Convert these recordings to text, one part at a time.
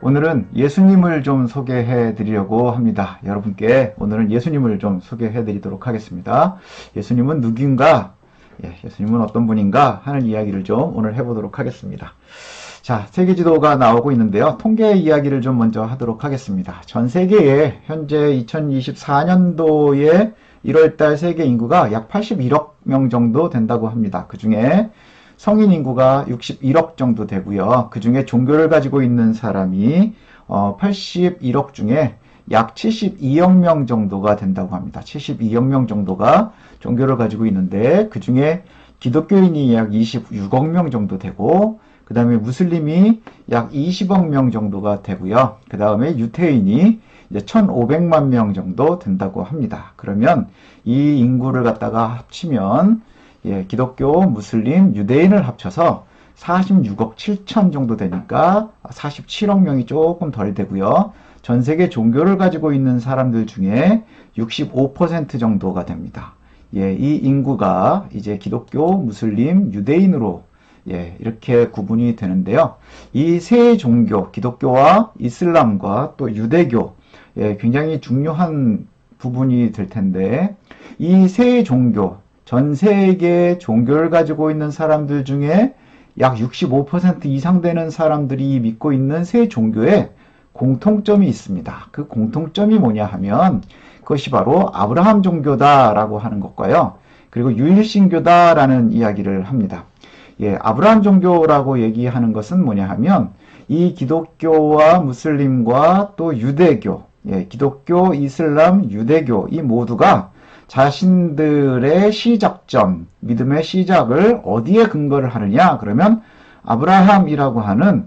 오늘은 예수님을 좀 소개해 드리려고 합니다. 여러분께 오늘은 예수님을 좀 소개해 드리도록 하겠습니다. 예수님은 누구인가? 예수님은 어떤 분인가? 하는 이야기를 좀 오늘 해보도록 하겠습니다. 자, 세계 지도가 나오고 있는데요. 통계 이야기를 좀 먼저 하도록 하겠습니다. 전 세계에 현재 2024년도에 1월달 세계 인구가 약 81억 명 정도 된다고 합니다. 그 중에 성인 인구가 61억 정도 되고요. 그 중에 종교를 가지고 있는 사람이 81억 중에 약 72억 명 정도가 된다고 합니다. 72억 명 정도가 종교를 가지고 있는데 그 중에 기독교인이 약 26억 명 정도 되고 그 다음에 무슬림이 약 20억 명 정도가 되고요. 그 다음에 유태인이 이제 1,500만 명 정도 된다고 합니다. 그러면 이 인구를 갖다가 합치면 기독교, 무슬림, 유대인을 합쳐서 46억 7천 정도 되니까 47억 명이 조금 덜 되고요. 전 세계 종교를 가지고 있는 사람들 중에 65% 정도가 됩니다. 이 인구가 이제 기독교, 무슬림, 유대인으로 이렇게 구분이 되는데요. 이 세 종교, 기독교와 이슬람과 또 유대교, 굉장히 중요한 부분이 될 텐데, 이 세 종교, 전 세계 종교를 가지고 있는 사람들 중에 약 65% 이상 되는 사람들이 믿고 있는 세 종교에 공통점이 있습니다. 그 공통점이 뭐냐 하면 그것이 바로 아브라함 종교다라고 하는 것과요. 그리고 유일신교다라는 이야기를 합니다. 아브라함 종교라고 얘기하는 것은 뭐냐 하면 이 기독교와 무슬림과 또 유대교, 기독교, 이슬람, 유대교 이 모두가 자신들의 시작점, 믿음의 시작을 어디에 근거를 하느냐? 그러면 아브라함이라고 하는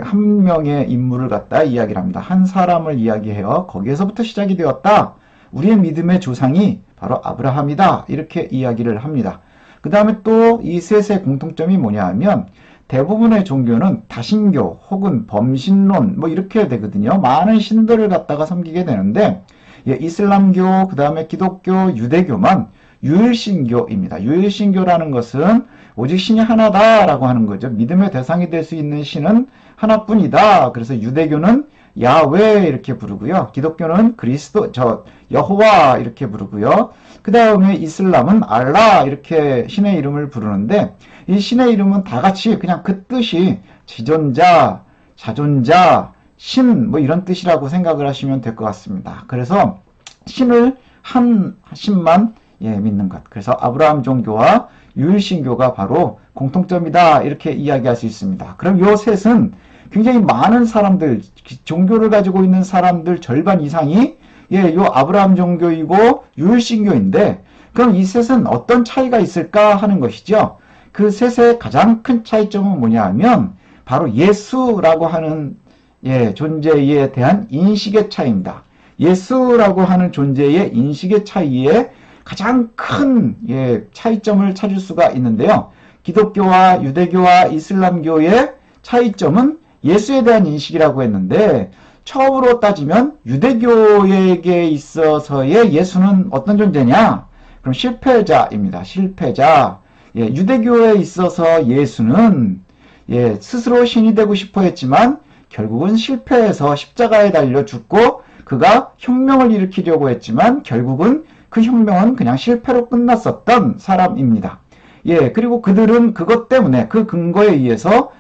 한 명의 인물을 갖다 이야기를 합니다. 한 사람을 이야기해요. 거기에서부터 시작이 되었다. 우리의 믿음의 조상이 바로 아브라함이다. 이렇게 이야기를 합니다. 그 다음에 또 이 셋의 공통점이 뭐냐 하면 대부분의 종교는 다신교 혹은 범신론 뭐 이렇게 되거든요. 많은 신들을 갖다가 섬기게 되는데 이슬람교, 그 다음에 기독교, 유대교만 유일신교입니다. 유일신교라는 것은 오직 신이 하나다라고 하는 거죠. 믿음의 대상이 될 수 있는 신은 하나뿐이다. 그래서 유대교는 야훼 이렇게 부르고요. 기독교는 여호와 이렇게 부르고요. 그 다음에 이슬람은 알라 이렇게 신의 이름을 부르는데 이 신의 이름은 다 같이 그냥 그 뜻이 지존자, 자존자, 신, 뭐 이런 뜻이라고 생각을 하시면 될 것 같습니다. 그래서 신을 한 신만 믿는 것. 그래서 아브라함 종교와 유일신교가 바로 공통점이다. 이렇게 이야기할 수 있습니다. 그럼 요 셋은 굉장히 많은 사람들, 종교를 가지고 있는 사람들 절반 이상이 요 아브라함 종교이고 유일신교인데 그럼 이 셋은 어떤 차이가 있을까 하는 것이죠. 그 셋의 가장 큰 차이점은 뭐냐 하면 바로 예수라고 하는 존재에 대한 인식의 차이입니다. 예수라고 하는 존재의 인식의 차이에 가장 큰 차이점을 찾을 수가 있는데요. 기독교와 유대교와 이슬람교의 차이점은 예수에 대한 인식이라고 했는데 처음으로 따지면 유대교에게 있어서의 예수는 어떤 존재냐? 그럼 실패자입니다. 실패자. 유대교에 있어서 예수는 스스로 신이 되고 싶어 했지만 결국은 실패해서 십자가에 달려 죽고 그가 혁명을 일으키려고 했지만 결국은 그 혁명은 그냥 실패로 끝났었던 사람입니다. 그리고 그들은 그것 때문에 그 근거에 의해서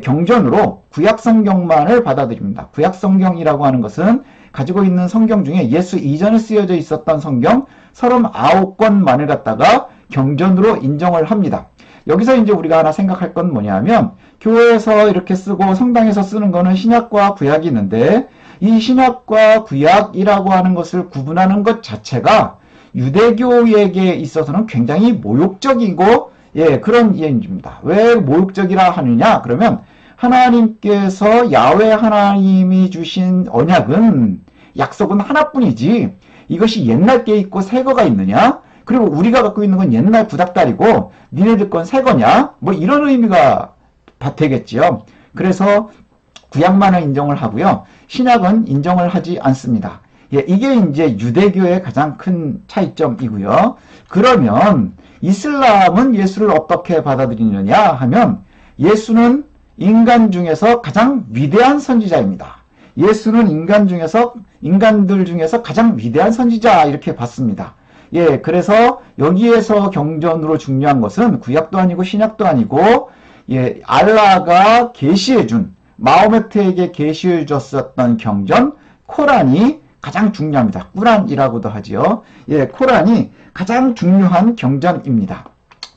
경전으로 구약성경만을 받아들입니다. 구약성경이라고 하는 것은 가지고 있는 성경 중에 예수 이전에 쓰여져 있었던 성경 39권만을 갖다가 경전으로 인정을 합니다. 여기서 이제 우리가 하나 생각할 건 뭐냐면 교회에서 이렇게 쓰고 성당에서 쓰는 거는 신약과 구약이 있는데 이 신약과 구약이라고 하는 것을 구분하는 것 자체가 유대교에게 있어서는 굉장히 모욕적이고 그런 이야기입니다. 왜 모욕적이라 하느냐? 그러면 하나님께서 야훼 하나님이 주신 언약은 약속은 하나뿐이지 이것이 옛날 게 있고 새 거가 있느냐? 그리고 우리가 갖고 있는 건 옛날 구닥다리고 니네들 건 새 거냐? 뭐 이런 의미가 되겠지요. 그래서 구약만을 인정을 하고요. 신약은 인정을 하지 않습니다. 이게 이제 유대교의 가장 큰 차이점이고요. 그러면 이슬람은 예수를 어떻게 받아들이느냐 하면 예수는 인간 중에서 가장 위대한 선지자입니다. 예수는 인간들 중에서 가장 위대한 선지자 이렇게 봤습니다. 예, 그래서 여기에서 경전으로 중요한 것은 구약도 아니고 신약도 아니고 예, 알라가 계시해준 마호메트에게 계시해 줬었던 경전 코란이 가장 중요합니다. 꾸란이라고도 하지요. 예, 코란이 가장 중요한 경전입니다.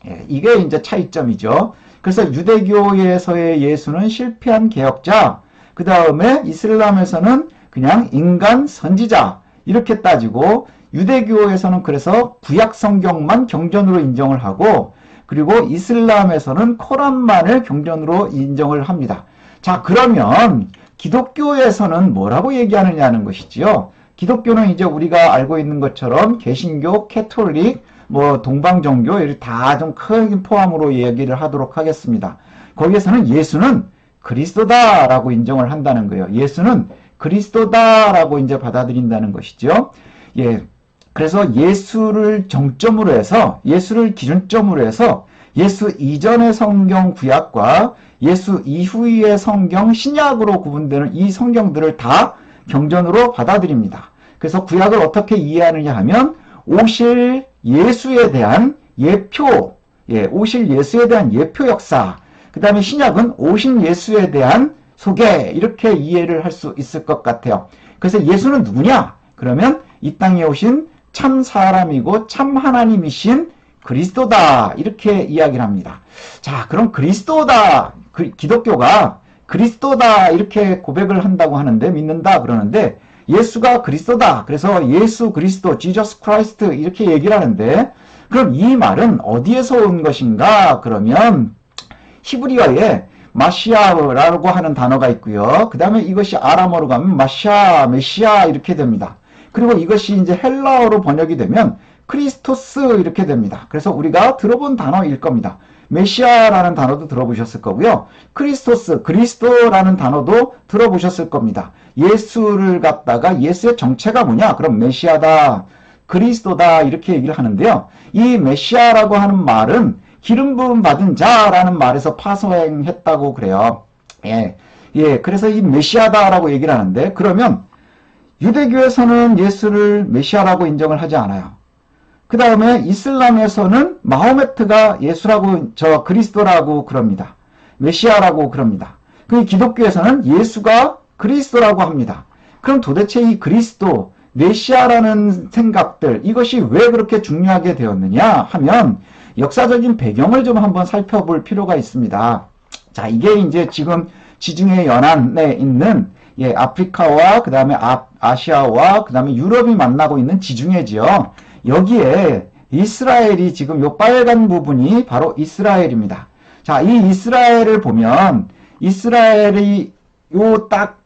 예, 이게 이제 차이점이죠. 그래서 유대교에서의 예수는 실패한 개혁자, 그 다음에 이슬람에서는 그냥 인간 선지자 이렇게 따지고 유대교에서는 그래서 구약 성경만 경전으로 인정을 하고 그리고 이슬람에서는 코란만을 경전으로 인정을 합니다. 자, 그러면 기독교에서는 뭐라고 얘기하느냐는 것이지요. 기독교는 이제 우리가 알고 있는 것처럼 개신교, 캐톨릭, 동방종교 이렇게 다 좀 큰 포함으로 얘기를 하도록 하겠습니다. 거기에서는 예수는 그리스도다라고 인정을 한다는 거예요. 예수는 그리스도다라고 이제 받아들인다는 것이죠. 예. 그래서 예수를 정점으로 해서, 예수를 기준점으로 해서 예수 이전의 성경 구약과 예수 이후의 성경 신약으로 구분되는 이 성경들을 다 경전으로 받아들입니다. 그래서 구약을 어떻게 이해하느냐 하면 오실 예수에 대한 예표, 오실 예수에 대한 예표 역사, 그 다음에 신약은 오신 예수에 대한 소개, 이렇게 이해를 할 수 있을 것 같아요. 그래서 예수는 누구냐? 그러면 이 땅에 오신 참 사람이고 참 하나님이신 그리스도다, 이렇게 이야기를 합니다. 자, 그럼 그리스도다, 기독교가 그리스도다 이렇게 고백을 한다고 하는데, 믿는다 그러는데 예수가 그리스도다, 그래서 예수 그리스도, 지저스 크라이스트 이렇게 얘기를 하는데, 그럼 이 말은 어디에서 온 것인가? 그러면 히브리어에 마시아라고 하는 단어가 있고요. 그 다음에 이것이 아람어로 가면 마샤, 메시아 이렇게 됩니다. 그리고 이것이 이제 헬라어로 번역이 되면 크리스토스 이렇게 됩니다. 그래서 우리가 들어본 단어일 겁니다. 메시아라는 단어도 들어보셨을 거고요. 크리스토스, 그리스도라는 단어도 들어보셨을 겁니다. 예수를 갖다가 예수의 정체가 뭐냐? 그럼 메시아다, 그리스도다 이렇게 얘기를 하는데요. 이 메시아라고 하는 말은 기름 부음 받은 자라는 말에서 파생했다고 그래요. 그래서 이 메시아다라고 얘기를 하는데, 그러면 유대교에서는 예수를 메시아라고 인정을 하지 않아요. 그 다음에 이슬람에서는 마호메트가 예수라고, 그리스도라고 그럽니다. 메시아라고 그럽니다. 그 기독교에서는 예수가 그리스도라고 합니다. 그럼 도대체 이 그리스도, 메시아라는 생각들, 이것이 왜 그렇게 중요하게 되었느냐 하면 역사적인 배경을 좀 한번 살펴볼 필요가 있습니다. 자, 이게 이제 지금 지중해 연안에 있는 아프리카와 그 다음에 아시아와 그 다음에 유럽이 만나고 있는 지중해지요. 여기에 이스라엘이 지금 요 빨간 부분이 바로 이스라엘입니다. 자, 이 이스라엘을 보면 이스라엘이 요 딱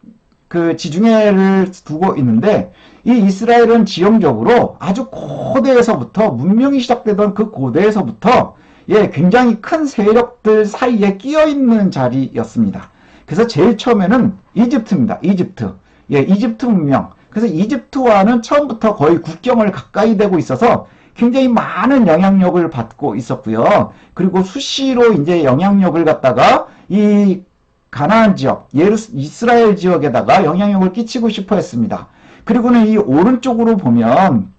그 지중해를 두고 있는데, 이 이스라엘은 지형적으로 아주 고대에서부터 문명이 시작되던 그 고대에서부터 굉장히 큰 세력들 사이에 끼어 있는 자리였습니다. 그래서 제일 처음에는 이집트입니다. 이집트 문명. 그래서 이집트와는 처음부터 거의 국경을 가까이 대고 있어서 굉장히 많은 영향력을 받고 있었고요. 그리고 수시로 이제 영향력을 갖다가 이 가나안 지역, 이스라엘 지역에다가 영향력을 끼치고 싶어 했습니다. 그리고는 이 오른쪽으로 보면,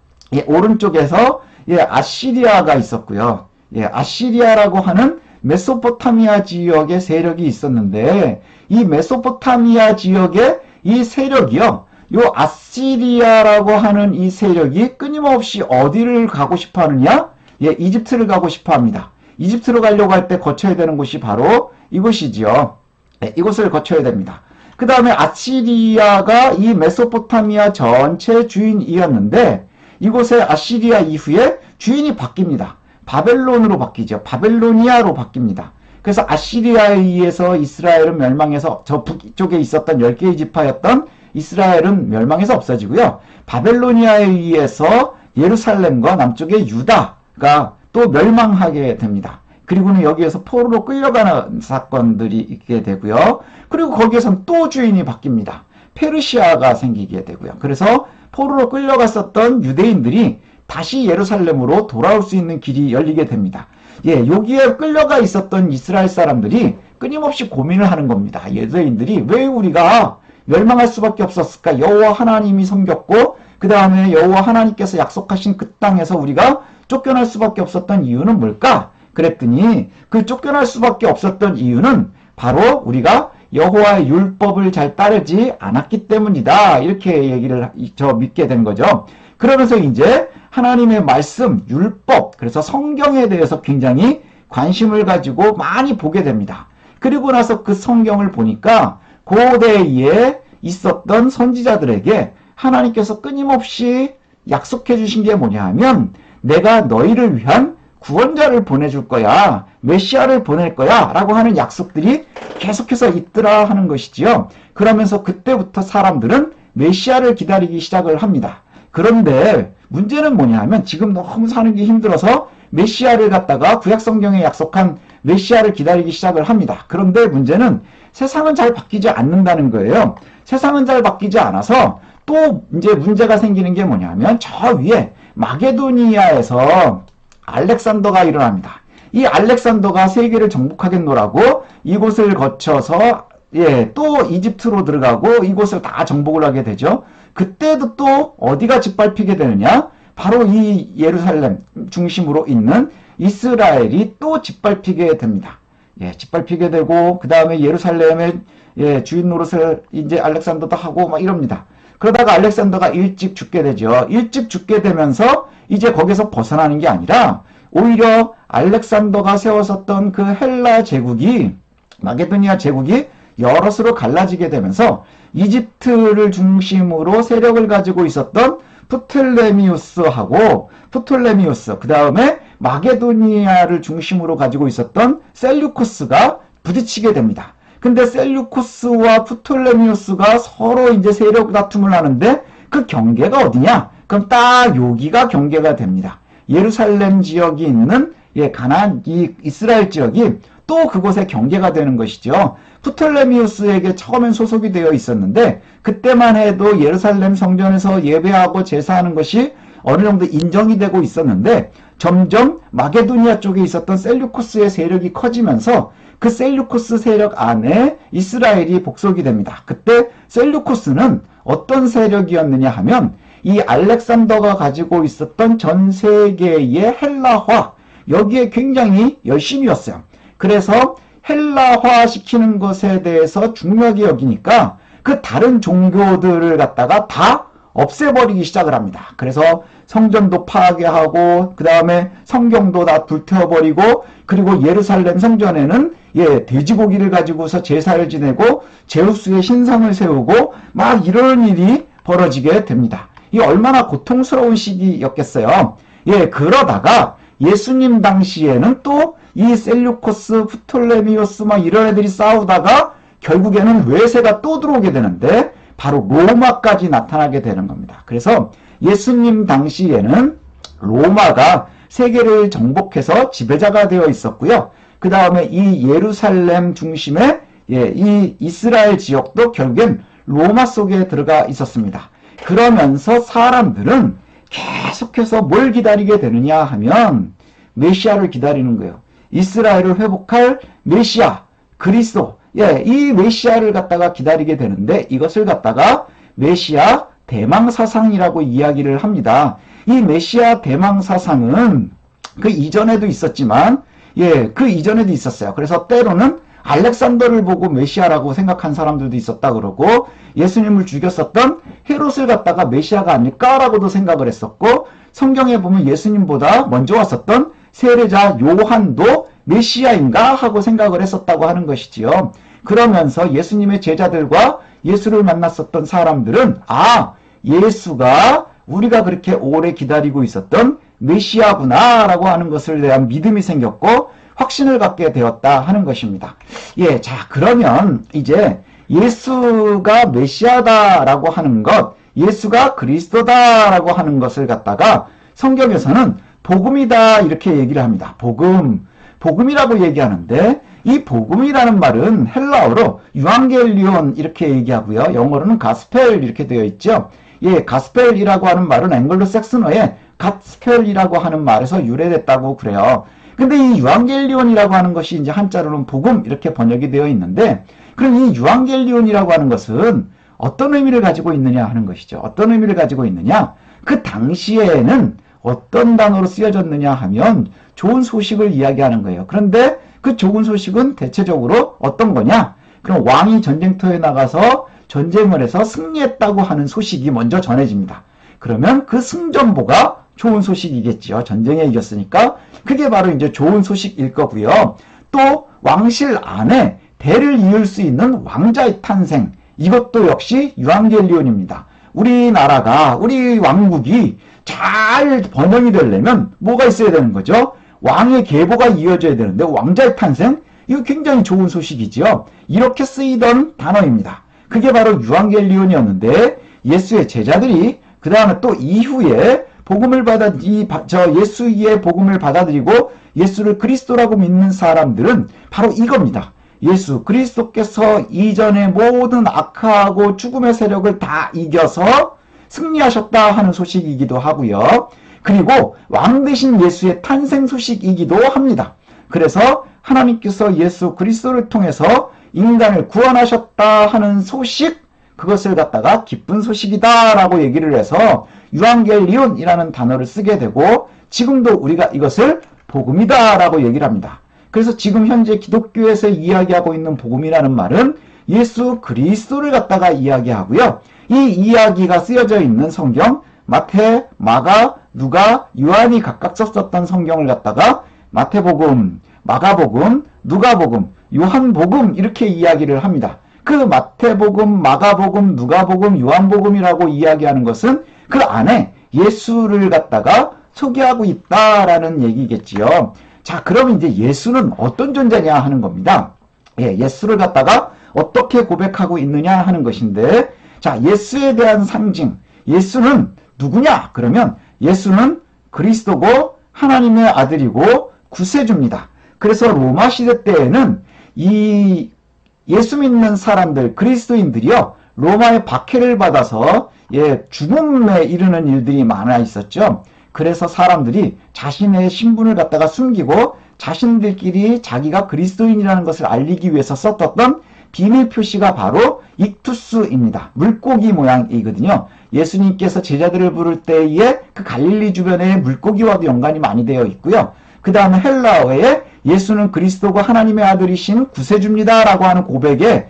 오른쪽에서 아시리아가 있었고요. 아시리아라고 하는 메소포타미아 지역의 세력이 있었는데, 이 메소포타미아 지역의 이 세력이요, 요 아시리아라고 하는 이 세력이 끊임없이 어디를 가고 싶어 하느냐? 이집트를 가고 싶어 합니다. 이집트로 가려고 할 때 거쳐야 되는 곳이 바로 이곳이지요. 이곳을 거쳐야 됩니다. 그 다음에 아시리아가 이 메소포타미아 전체 주인이었는데, 이곳의 아시리아 이후에 주인이 바뀝니다. 바벨론으로 바뀌죠. 바벨로니아로 바뀝니다. 그래서 아시리아에 의해서 이스라엘은 멸망해서 저 북쪽에 있었던 10개의 지파였던 이스라엘은 멸망해서 없어지고요. 바벨로니아에 의해서 예루살렘과 남쪽의 유다가 또 멸망하게 됩니다. 그리고는 여기에서 포로로 끌려가는 사건들이 있게 되고요. 그리고 거기에선 또 주인이 바뀝니다. 페르시아가 생기게 되고요. 그래서 포로로 끌려갔었던 유대인들이 다시 예루살렘으로 돌아올 수 있는 길이 열리게 됩니다. 여기에 끌려가 있었던 이스라엘 사람들이 끊임없이 고민을 하는 겁니다. 유대인들이 왜 우리가 멸망할 수밖에 없었을까? 여호와 하나님이 섬겼고 그 다음에 여호와 하나님께서 약속하신 그 땅에서 우리가 쫓겨날 수밖에 없었던 이유는 뭘까? 그랬더니 그 쫓겨날 수밖에 없었던 이유는 바로 우리가 여호와의 율법을 잘 따르지 않았기 때문이다. 이렇게 얘기를 믿게 된 거죠. 그러면서 이제 하나님의 말씀, 율법, 그래서 성경에 대해서 굉장히 관심을 가지고 많이 보게 됩니다. 그리고 나서 그 성경을 보니까 고대에 있었던 선지자들에게 하나님께서 끊임없이 약속해 주신 게 뭐냐 하면 내가 너희를 위한 구원자를 보내줄 거야. 메시아를 보낼 거야. 라고 하는 약속들이 계속해서 있더라 하는 것이지요. 그러면서 그때부터 사람들은 메시아를 기다리기 시작을 합니다. 그런데 문제는 뭐냐 하면 지금 너무 사는 게 힘들어서 메시아를 갖다가 구약성경에 약속한 메시아를 기다리기 시작을 합니다. 그런데 문제는 세상은 잘 바뀌지 않는다는 거예요. 세상은 잘 바뀌지 않아서 또 이제 문제가 생기는 게 뭐냐면 저 위에 마게도니아에서 알렉산더가 일어납니다. 이 알렉산더가 세계를 정복하겠노라고 이곳을 거쳐서 또 이집트로 들어가고 이곳을 다 정복을 하게 되죠. 그때도 또 어디가 짓밟히게 되느냐? 바로 이 예루살렘 중심으로 있는 이스라엘이 또 짓밟히게 됩니다. 짓밟히게 되고 그 다음에 예루살렘의 주인 노릇을 이제 알렉산더도 하고 막 이럽니다. 그러다가 알렉산더가 일찍 죽게 되죠. 일찍 죽게 되면서 이제 거기서 벗어나는 게 아니라 오히려 알렉산더가 세웠었던 그 헬라 제국이 마게도니아 제국이 여럿으로 갈라지게 되면서 이집트를 중심으로 세력을 가지고 있었던 프톨레미우스하고 그 다음에 마게도니아를 중심으로 가지고 있었던 셀류쿠스가 부딪히게 됩니다. 근데 셀류쿠스와 프톨레미우스가 서로 이제 세력 다툼을 하는데 그 경계가 어디냐? 그럼 딱 여기가 경계가 됩니다. 예루살렘 지역이 있는 가나안 이 이스라엘 지역이 또 그곳에 경계가 되는 것이죠. 프톨레미우스에게 처음엔 소속이 되어 있었는데 그때만 해도 예루살렘 성전에서 예배하고 제사하는 것이 어느 정도 인정이 되고 있었는데 점점 마게도니아 쪽에 있었던 셀류쿠스의 세력이 커지면서 그 셀류쿠스 세력 안에 이스라엘이 복속이 됩니다. 그때 셀류쿠스는 어떤 세력이었느냐 하면 이 알렉산더가 가지고 있었던 전 세계의 헬라화 여기에 굉장히 열심이었어요. 그래서 헬라화 시키는 것에 대해서 중요하게 여기니까 그 다른 종교들을 갖다가 다 없애버리기 시작을 합니다. 그래서 성전도 파괴하고 그 다음에 성경도 다 불태워버리고 그리고 예루살렘 성전에는 돼지고기를 가지고서 제사를 지내고 제우스의 신상을 세우고 막 이런 일이 벌어지게 됩니다. 이 얼마나 고통스러운 시기였겠어요. 그러다가 예수님 당시에는 또 이 셀류코스, 프톨레미오스 막 이런 애들이 싸우다가 결국에는 외세가 또 들어오게 되는데 바로 로마까지 나타나게 되는 겁니다. 그래서 예수님 당시에는 로마가 세계를 정복해서 지배자가 되어 있었고요. 그 다음에 이 예루살렘 중심의 이 이스라엘 지역도 결국엔 로마 속에 들어가 있었습니다. 그러면서 사람들은 계속해서 뭘 기다리게 되느냐 하면 메시아를 기다리는 거예요. 이스라엘을 회복할 메시아, 그리스도. 이 메시아를 갖다가 기다리게 되는데 이것을 갖다가 메시아 대망사상이라고 이야기를 합니다. 이 메시아 대망사상은 그 이전에도 있었지만 그 이전에도 있었어요. 그래서 때로는 알렉산더를 보고 메시아라고 생각한 사람들도 있었다 그러고 예수님을 죽였었던 헤롯을 갖다가 메시아가 아닐까라고도 생각을 했었고 성경에 보면 예수님보다 먼저 왔었던 세례자 요한도 메시아인가 하고 생각을 했었다고 하는 것이지요. 그러면서 예수님의 제자들과 예수를 만났었던 사람들은 예수가 우리가 그렇게 오래 기다리고 있었던 메시아구나 라고 하는 것을 대한 믿음이 생겼고 확신을 갖게 되었다 하는 것입니다. 자 그러면 이제 예수가 메시아다라고 하는 것, 예수가 그리스도다라고 하는 것을 갖다가 성경에서는 복음이다 이렇게 얘기를 합니다. 복음이라고 얘기하는데 이 복음이라는 말은 헬라어로 유앙겔리온 이렇게 얘기하고요. 영어로는 가스펠 이렇게 되어 있죠. 가스펠이라고 하는 말은 앵글로색슨어의 갓스펠이라고 하는 말에서 유래됐다고 그래요. 근데 이 유앙겔리온이라고 하는 것이 이제 한자로는 복음 이렇게 번역이 되어 있는데 그럼 이 유앙겔리온이라고 하는 것은 어떤 의미를 가지고 있느냐 하는 것이죠. 어떤 의미를 가지고 있느냐? 그 당시에는 어떤 단어로 쓰여졌느냐 하면 좋은 소식을 이야기하는 거예요. 그런데 그 좋은 소식은 대체적으로 어떤 거냐? 그럼 왕이 전쟁터에 나가서 전쟁을 해서 승리했다고 하는 소식이 먼저 전해집니다. 그러면 그 승전보가 좋은 소식이겠지요. 전쟁에 이겼으니까. 그게 바로 이제 좋은 소식일 거고요. 또 왕실 안에 대를 이을 수 있는 왕자의 탄생. 이것도 역시 유앙겔리온입니다. 우리나라가, 우리 왕국이 잘 번영이 되려면 뭐가 있어야 되는 거죠? 왕의 계보가 이어져야 되는데 왕자의 탄생? 이거 굉장히 좋은 소식이지요. 이렇게 쓰이던 단어입니다. 그게 바로 유앙겔리온이었는데 예수의 제자들이 그 다음에 또 이후에 복음을 예수의 복음을 받아들이고 예수를 그리스도라고 믿는 사람들은 바로 이겁니다. 예수 그리스도께서 이전의 모든 악하고 죽음의 세력을 다 이겨서 승리하셨다 하는 소식이기도 하고요. 그리고 왕 되신 예수의 탄생 소식이기도 합니다. 그래서 하나님께서 예수 그리스도를 통해서 인간을 구원하셨다 하는 소식, 그것을 갖다가 기쁜 소식이다 라고 얘기를 해서 유앙겔리온이라는 단어를 쓰게 되고 지금도 우리가 이것을 복음이다 라고 얘기를 합니다. 그래서 지금 현재 기독교에서 이야기하고 있는 복음이라는 말은 예수 그리스도를 갖다가 이야기하고요. 이 이야기가 쓰여져 있는 성경, 마태, 마가, 누가, 요한이 각각 썼었던 성경을 갖다가 마태복음, 마가복음, 누가복음, 요한복음 이렇게 이야기를 합니다. 그 마태복음, 마가복음, 누가복음, 요한복음이라고 이야기하는 것은 그 안에 예수를 갖다가 소개하고 있다라는 얘기겠지요. 자, 그럼 이제 예수는 어떤 존재냐 하는 겁니다. 예수를 갖다가 어떻게 고백하고 있느냐 하는 것인데, 자, 예수에 대한 상징, 예수는 누구냐? 그러면 예수는 그리스도고 하나님의 아들이고 구세주입니다. 그래서 로마 시대 때에는 이 예수 믿는 사람들, 그리스도인들이요, 로마의 박해를 받아서 죽음에 이르는 일들이 많아 있었죠. 그래서 사람들이 자신의 신분을 갖다가 숨기고 자신들끼리 자기가 그리스도인이라는 것을 알리기 위해서 썼던 비밀 표시가 바로 익투스입니다. 물고기 모양이거든요. 예수님께서 제자들을 부를 때에 그 갈릴리 주변의 물고기와도 연관이 많이 되어 있고요. 그 다음에 헬라어에 예수는 그리스도가 하나님의 아들이신 구세주입니다 라고 하는 고백에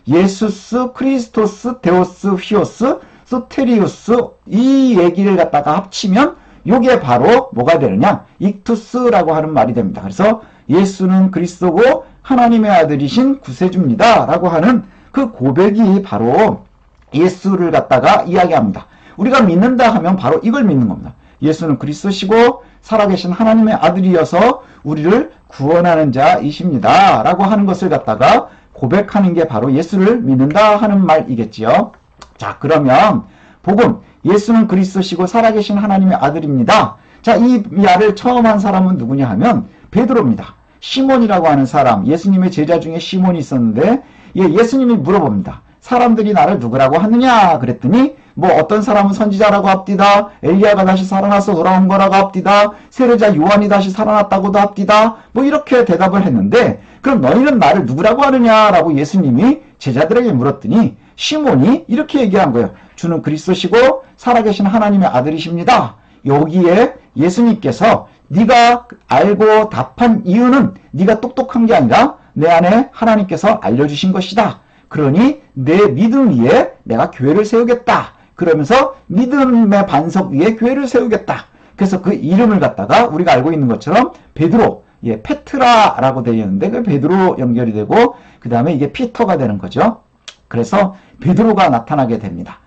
예수스, 크리스토스, 데오스, 휘오스, 소테리우스 이 얘기를 갖다가 합치면 요게 바로 뭐가 되느냐? 익투스라고 하는 말이 됩니다. 그래서 예수는 그리스도고 하나님의 아들이신 구세주입니다 라고 하는 그 고백이 바로 예수를 갖다가 이야기합니다. 우리가 믿는다 하면 바로 이걸 믿는 겁니다. 예수는 그리스도시고 살아계신 하나님의 아들이어서 우리를 구원하는 자이십니다 라고 하는 것을 갖다가 고백하는 게 바로 예수를 믿는다 하는 말이겠지요. 자, 그러면 복음, 예수는 그리스도시고 살아계신 하나님의 아들입니다. 자, 이 말을 처음 한 사람은 누구냐 하면 베드로입니다. 시몬이라고 하는 사람, 예수님의 제자 중에 시몬이 있었는데 예수님이 물어봅니다. 사람들이 나를 누구라고 하느냐? 그랬더니 뭐 어떤 사람은 선지자라고 합디다. 엘리야가 다시 살아나서 돌아온 거라고 합디다. 세례자 요한이 다시 살아났다고도 합디다. 뭐 이렇게 대답을 했는데 그럼 너희는 나를 누구라고 하느냐라고 예수님이 제자들에게 물었더니 시몬이 이렇게 얘기한 거예요. 주는 그리스도시고 살아계신 하나님의 아들이십니다. 여기에 예수님께서 네가 알고 답한 이유는 네가 똑똑한 게 아니라 내 안에 하나님께서 알려주신 것이다. 그러니 내 믿음 위에 내가 교회를 세우겠다. 그러면서 믿음의 반석 위에 교회를 세우겠다. 그래서 그 이름을 갖다가 우리가 알고 있는 것처럼 베드로, 페트라라고 되어 있는데 그 베드로 연결이 되고 그 다음에 이게 피터가 되는 거죠. 그래서 베드로가 나타나게 됩니다.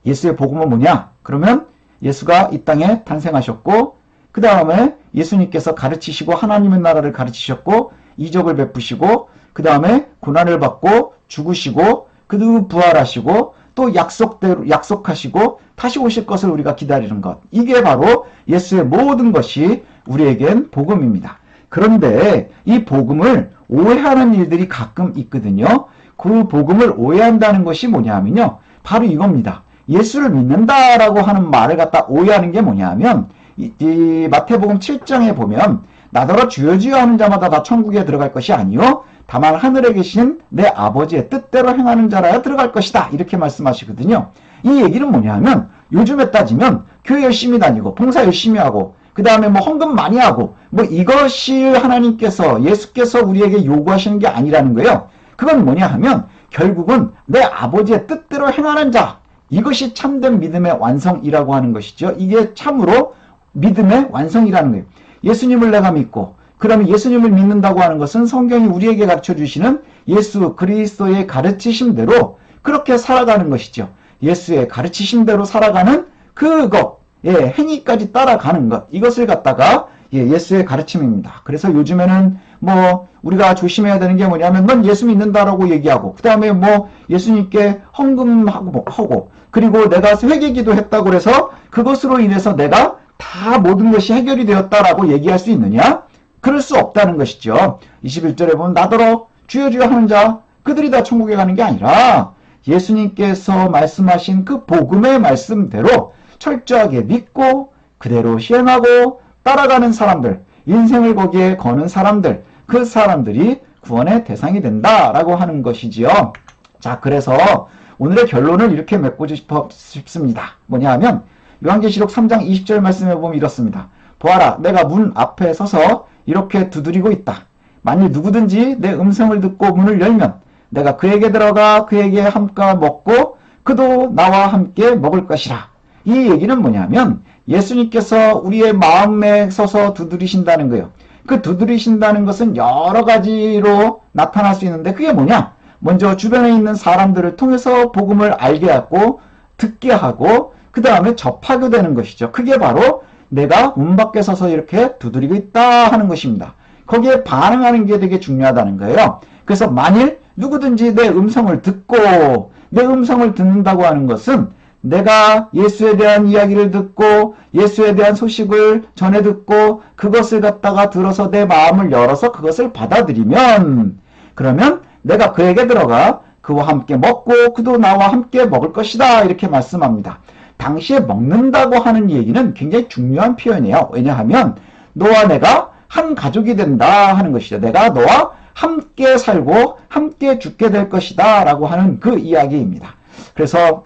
예수의 복음은 뭐냐? 그러면 예수가 이 땅에 탄생하셨고 그 다음에 예수님께서 가르치시고 하나님의 나라를 가르치셨고 이적을 베푸시고 그 다음에 고난을 받고 죽으시고 그 부활하시고 또 약속하시고 다시 오실 것을 우리가 기다리는 것. 이게 바로 예수의 모든 것이 우리에겐 복음입니다. 그런데 이 복음을 오해하는 일들이 가끔 있거든요. 그 복음을 오해한다는 것이 뭐냐면요. 바로 이겁니다. 예수를 믿는다라고 하는 말을 갖다 오해하는 게 뭐냐면 이 마태복음 7장에 보면 나더러 주여 주여 하는 자마다 다 천국에 들어갈 것이 아니요 다만 하늘에 계신 내 아버지의 뜻대로 행하는 자라야 들어갈 것이다. 이렇게 말씀하시거든요. 이 얘기는 뭐냐면 요즘에 따지면 교회 열심히 다니고 봉사 열심히 하고 그 다음에 뭐 헌금 많이 하고 뭐 이것이 하나님께서 예수께서 우리에게 요구하시는 게 아니라는 거예요. 그건 뭐냐 하면 결국은 내 아버지의 뜻대로 행하는 자, 이것이 참된 믿음의 완성이라고 하는 것이죠. 이게 참으로 믿음의 완성이라는 거예요. 예수님을 내가 믿고 그러면 예수님을 믿는다고 하는 것은 성경이 우리에게 가르쳐 주시는 예수 그리스도의 가르치심대로 그렇게 살아가는 것이죠. 예수의 가르치심대로 살아가는 그것, 행위까지 따라가는 것, 이것을 갖다가 예수의 가르침입니다. 그래서 요즘에는 뭐 우리가 조심해야 되는 게 뭐냐면 넌 예수 믿는다라고 얘기하고 그 다음에 뭐 예수님께 헌금하고 그리고 내가 회개기도 했다고 해서 그것으로 인해서 내가 다 모든 것이 해결이 되었다라고 얘기할 수 있느냐? 그럴 수 없다는 것이죠. 21절에 보면 나더러 주여 주여 하는 자 그들이 다 천국에 가는 게 아니라 예수님께서 말씀하신 그 복음의 말씀대로 철저하게 믿고 그대로 시행하고 따라가는 사람들, 인생을 거기에 거는 사람들, 그 사람들이 구원의 대상이 된다라고 하는 것이지요. 자, 그래서 오늘의 결론을 이렇게 맺고 싶습니다. 뭐냐 하면 요한계시록 3장 20절 말씀에 보면 이렇습니다. 보아라, 내가 문 앞에 서서 이렇게 두드리고 있다. 만일 누구든지 내 음성을 듣고 문을 열면 내가 그에게 들어가 그에게 함께 먹고 그도 나와 함께 먹을 것이라. 이 얘기는 뭐냐면 예수님께서 우리의 마음에 서서 두드리신다는 거예요. 그 두드리신다는 것은 여러 가지로 나타날 수 있는데 그게 뭐냐? 먼저 주변에 있는 사람들을 통해서 복음을 알게 하고 듣게 하고 그 다음에 접하게 되는 것이죠. 그게 바로 내가 문 밖에 서서 이렇게 두드리고 있다 하는 것입니다. 거기에 반응하는 게 되게 중요하다는 거예요. 그래서 만일 누구든지 내 음성을 듣고 내 음성을 듣는다고 하는 것은 내가 예수에 대한 이야기를 듣고 예수에 대한 소식을 전해 듣고 그것을 갖다가 들어서 내 마음을 열어서 그것을 받아들이면 그러면 내가 그에게 들어가 그와 함께 먹고 그도 나와 함께 먹을 것이다 이렇게 말씀합니다. 당시에 먹는다고 하는 얘기는 굉장히 중요한 표현이에요. 왜냐하면 너와 내가 한 가족이 된다 하는 것이죠. 내가 너와 함께 살고 함께 죽게 될 것이다 라고 하는 그 이야기입니다. 그래서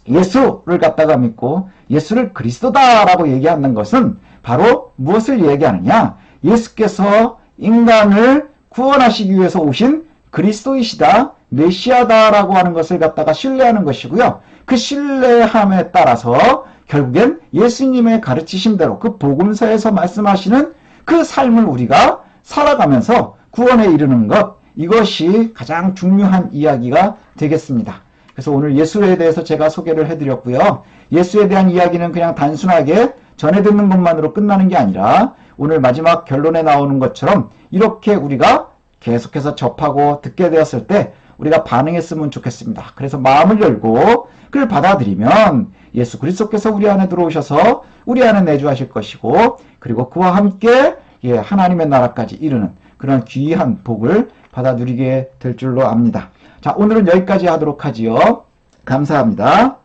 예수를 갖다가 믿고 예수를 그리스도다라고 얘기하는 것은 바로 무엇을 얘기하느냐? 예수께서 인간을 구원하시기 위해서 오신 그리스도이시다, 메시아다라고 하는 것을 갖다가 신뢰하는 것이고요. 그 신뢰함에 따라서 결국엔 예수님의 가르치심대로 그 복음서에서 말씀하시는 그 삶을 우리가 살아가면서 구원에 이르는 것, 이것이 가장 중요한 이야기가 되겠습니다. 그래서 오늘 예수에 대해서 제가 소개를 해드렸고요. 예수에 대한 이야기는 그냥 단순하게 전해 듣는 것만으로 끝나는 게 아니라 오늘 마지막 결론에 나오는 것처럼 이렇게 우리가 계속해서 접하고 듣게 되었을 때 우리가 반응했으면 좋겠습니다. 그래서 마음을 열고 그를 받아들이면 예수 그리스도께서 우리 안에 들어오셔서 우리 안에 내주하실 것이고 그리고 그와 함께 하나님의 나라까지 이르는 그런 귀한 복을 받아 누리게 될 줄로 압니다. 자, 오늘은 여기까지 하도록 하지요. 감사합니다.